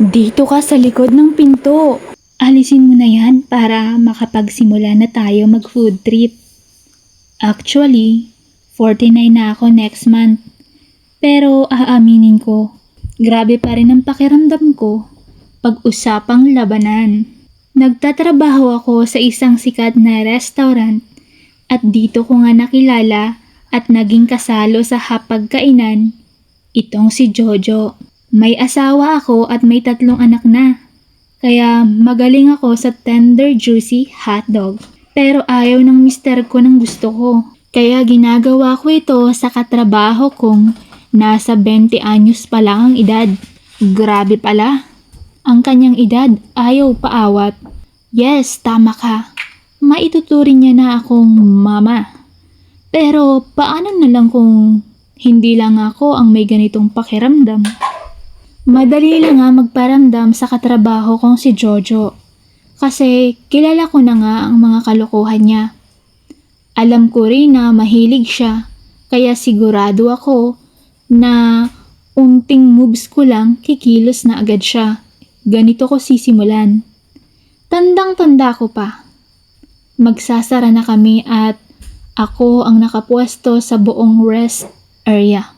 Dito ka sa likod ng pinto. Alisin mo na yan para makapagsimula na tayo mag-food trip. Actually, 49 na ako next month. Pero aaminin ko, grabe pa rin ang pakiramdam ko pag-usapang labanan. Nagtatrabaho ako sa isang sikat na restaurant at dito ko nga nakilala at naging kasalo sa hapagkainan itong si Jojo. May asawa ako at may 3 anak na. Kaya magaling ako sa tender juicy hotdog. Pero ayaw ng mister ko ng gusto ko. Kaya ginagawa ko ito sa katrabaho kong nasa 20 anyos pa lang ang edad. Grabe pala. Ang kanyang edad ayaw paawat. Yes, tama ka. Maituturing niya na akong mama. Pero paano na lang kung hindi lang ako ang may ganitong pakiramdam? Madali lang nga magparamdam sa katrabaho kong si Jojo. Kasi kilala ko na nga ang mga kalokohan niya. Alam ko rin na mahilig siya. Kaya sigurado ako na unting moves ko lang kikilos na agad siya. Ganito ko sisimulan. Tandang-tanda ko pa. Magsasara na kami at ako ang nakapwesto sa buong rest area.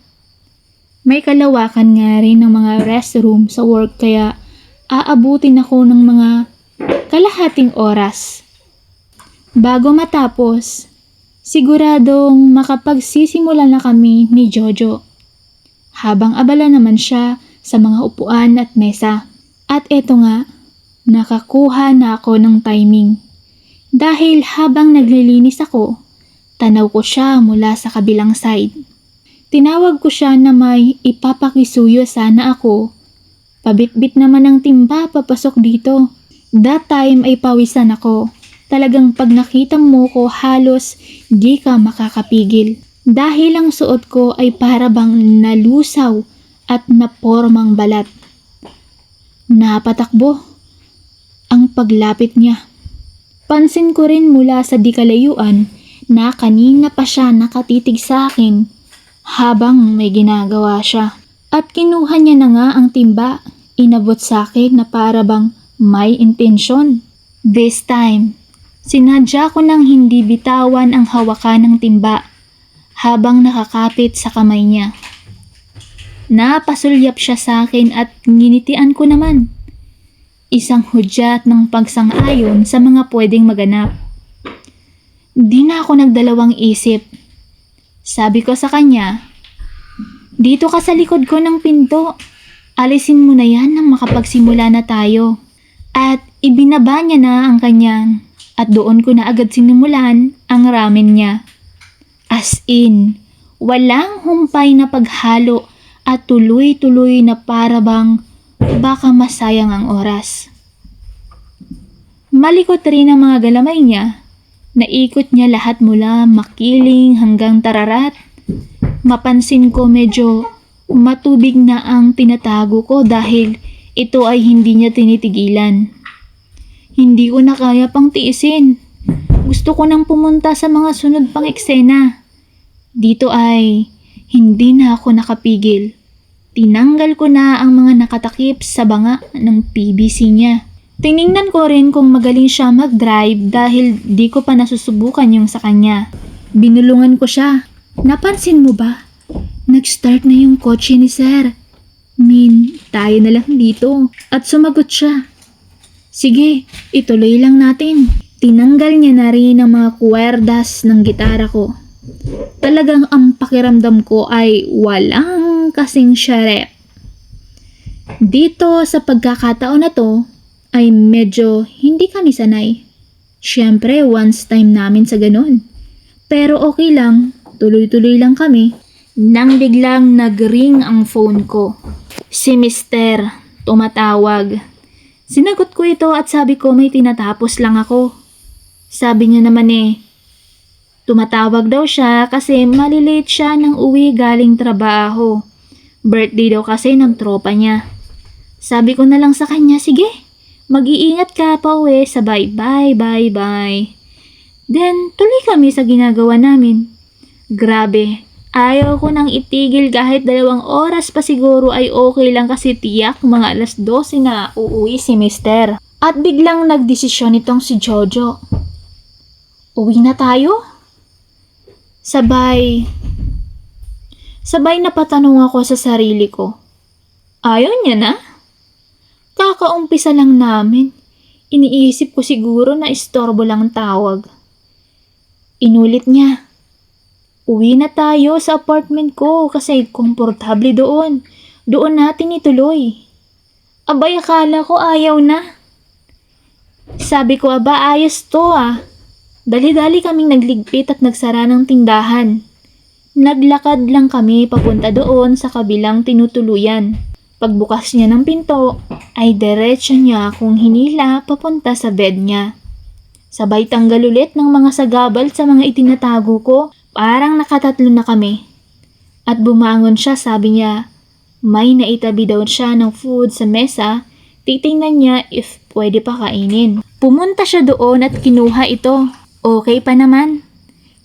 May kalawakan nga rin ng mga restroom sa work kaya aabutin ako ng mga kalahating oras. Bago matapos, siguradong makapagsisimula na kami ni Jojo. Habang abala naman siya sa mga upuan at mesa. At eto nga, nakakuha na ako ng timing. Dahil habang naglilinis ako, tanaw ko siya mula sa kabilang side. Tinawag ko siya na may ipapakisuyo sana ako. Pabitbit naman ng timba papasok dito. That time ay pawisan ako. Talagang pag nakita mo ko halos di ka makakapigil. Dahil ang suot ko ay para bang nalusaw at napormang balat. Napatakbo ang paglapit niya. Pansin ko rin mula sa di kalayuan na kanina pa siya nakatitig sa akin habang may ginagawa siya. At kinuha niya na nga ang timba, inabot sa akin na para bang may intensyon. This time, sinadya ko nang hindi bitawan ang hawakan ng timba habang nakakapit sa kamay niya. Napasulyap siya sa akin at nginitian ko naman. Isang hudyat ng pagsang-ayon sa mga pwedeng maganap. Di na ako nagdalawang isip. Sabi ko sa kanya, dito ka sa likod ko ng pinto. Alisin mo na yan nang makapagsimula na tayo. At ibinaba niya na ang kanyang at doon ko na agad sinimulan ang ramen niya. As in, walang humpay na paghalo at tuloy-tuloy na para bang baka masayang ang oras. Malikot rin ang mga galamay niya. Naikot niya lahat mula makiling hanggang tararat. Mapansin ko medyo matubig na ang tinatago ko dahil ito ay hindi niya tinitigilan. Hindi ko na kaya pang tiisin. Gusto ko nang pumunta sa mga sunod pang eksena. Dito ay hindi na ako nakapigil. Tinanggal ko na ang mga nakatakip sa banga ng PVC niya. Tiningnan ko rin kung magaling siya mag-drive dahil di ko pa nasusubukan yung sa kanya. Binulungan ko siya. Napansin mo ba? Nag-start na yung kotse ni Sir. Tayo na lang dito. At sumagot siya. Sige, ituloy lang natin. Tinanggal niya na rin ang mga kuwerdas ng gitara ko. Talagang ang pakiramdam ko ay walang kasing syarep. Dito sa pagkakataon na to, ay medyo hindi kami sanay. Siyempre, once time namin sa ganun. Pero okay lang, tuloy-tuloy lang kami. Nang biglang nag-ring ang phone ko. Si Mister, tumatawag. Sinagot ko ito at sabi ko may tinatapos lang ako. Sabi niya naman tumatawag daw siya kasi malilate siya nang uwi galing trabaho. Birthday daw kasi ng tropa niya. Sabi ko na lang sa kanya, sige. Mag-iingat ka pa uwi, sabay bye. Then tuloy kami sa ginagawa namin. Grabe, Ayaw ko nang itigil kahit 2 oras pa siguro ay okay lang kasi tiyak mga 12:00 na uuwi si Mister. At biglang nagdesisyon itong si Jojo. Uwi na tayo? Sabay napatanong ako sa sarili ko. Ayaw niya na? Kakaumpisa lang namin. Iniisip ko siguro na istorbo lang tawag. Inulit niya. Uwi na tayo sa apartment ko kasi komportable doon. Doon natin ituloy. Abay, akala ko ayaw na. Sabi ko, aba, ayos to ah. Dali-dali kaming nagligpit at nagsara ng tindahan. Naglakad lang kami papunta doon sa kabilang tinutuluyan. Pagbukas niya ng pinto, ay diretso niya akong hinila papunta sa bed niya. Sabay tanggal ulit ng mga sagabal sa mga itinatago ko. Parang nakatatlo na kami. At bumangon siya, sabi niya, may naitabi daw siya ng food sa mesa, titingnan niya if pwede pa kainin. Pumunta siya doon at kinuha ito. Okay pa naman.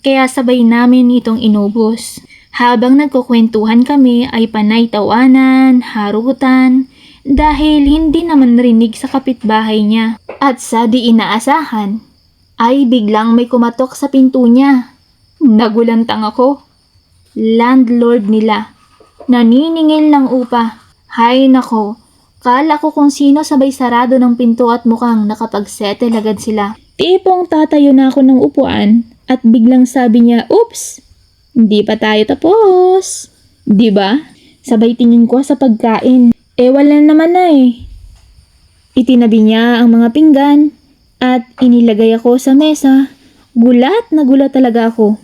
Kaya sabay namin itong inubos. Habang nagkukwentuhan kami ay panay tawanan, harutan, dahil hindi naman rinig sa kapitbahay niya. At sa di inaasahan, ay biglang may kumatok sa pinto niya. Nagulantang ako. Landlord nila. Naniningil ng upa. Hay nako. Kala ko kung sino sabay sarado ng pinto at mukhang nakapag-settle agad sila. Tipong tatayo na ako ng upuan at biglang sabi niya, "Oops! Hindi pa tayo tapos." Diba? Sabay tingin ko sa pagkain. Wala naman na eh. Itinabi niya ang mga pinggan at inilagay ako sa mesa. Gulat na gulat talaga ako.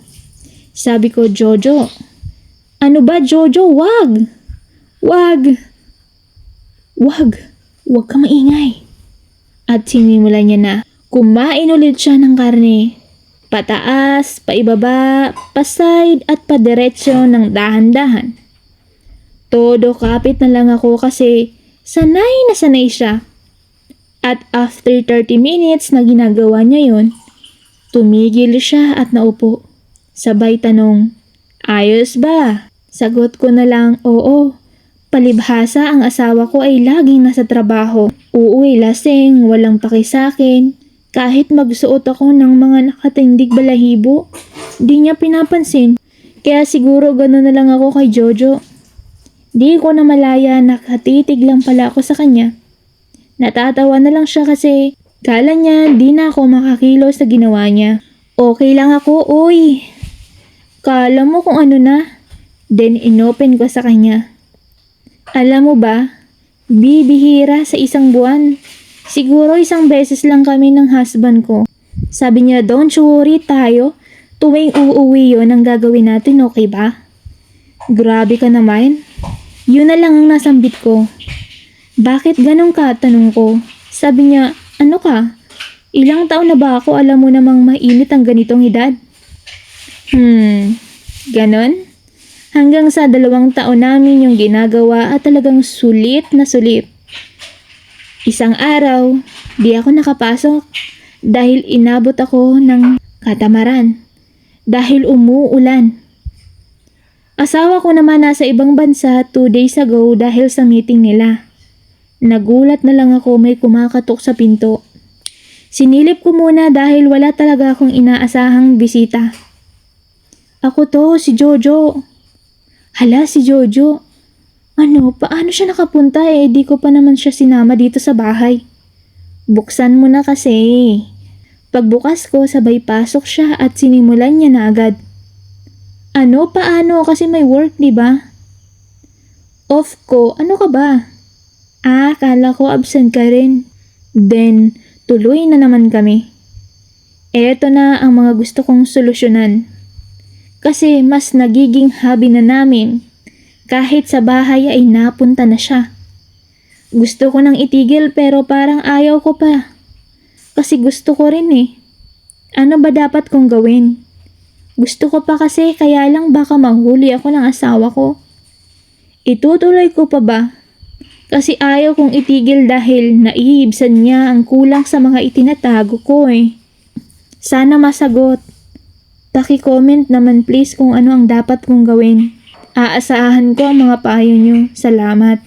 Sabi ko, Jojo. Ano ba, Jojo? Wag! Wag! Wag! Wag ka maingay. At sinimulan niya na. Kumain ulit siya ng karne. Pataas, paibaba, paside at padiretsyo ng dahan-dahan. Todo kapit na lang ako kasi sanay na sanay siya. At after 30 minutes na ginagawa niya yon, tumigil siya at naupo. Sabay tanong, ayos ba? Sagot ko na lang, oo. Palibhasa ang asawa ko ay laging nasa trabaho. Uuwi lasing, walang paki sakin. Kahit magsuot ako ng mga nakatindig balahibo, di niya pinapansin. Kaya siguro gano'n na lang ako kay Jojo. Di ko na malaya, nakatitig lang pala ako sa kanya. Natatawa na lang siya kasi kala niya di na ako makakilos sa ginawa niya. Okay lang ako, uy. Kala mo kung ano na. Then inopen ko sa kanya. Alam mo ba, bibihira sa isang buwan. Siguro 1 beses lang kami ng husband ko. Sabi niya, don't you worry tayo. Tuwing uuwi yun ang gagawin natin, okay ba? Grabe ka naman. Yun na lang ang nasambit ko. Bakit ganun ka? Tanong ko. Sabi niya, ano ka? Ilang taon na ba ako? Alam mo namang mainit ang ganitong edad. Ganon? Hanggang sa 2 taon namin yung ginagawa at talagang sulit na sulit. Isang araw, di ako nakapasok dahil inabot ako ng katamaran dahil umuulan. Asawa ko naman nasa ibang bansa 2 days ago dahil sa meeting nila. Nagulat na lang ako may kumakatok sa pinto. Sinilip ko muna dahil wala talaga akong inaasahang bisita. Ako to, si Jojo. Hala, si Jojo. Ano, paano siya nakapunta di ko pa naman siya sinama dito sa bahay. Buksan mo na kasi. Pagbukas ko, sabay pasok siya at sinimulan niya na agad. Ano, paano? Kasi may work, di ba? Off ko, ano ka ba? Kala ko absent ka rin. Then, tuloy na naman kami. Eto na ang mga gusto kong solusyonan. Kasi mas nagiging hobby na namin. Kahit sa bahay ay napunta na siya. Gusto ko nang itigil pero parang ayaw ko pa. Kasi gusto ko rin eh. Ano ba dapat kong gawin? Gusto ko pa kasi kaya lang baka mahuli ako ng asawa ko. Itutuloy ko pa ba? Kasi ayaw kong itigil dahil naiibsan niya ang kulang sa mga itinatago ko eh. Sana masagot. Paki-comment naman please kung ano ang dapat kong gawin. Aasahan ko ang mga payo nyo. Salamat.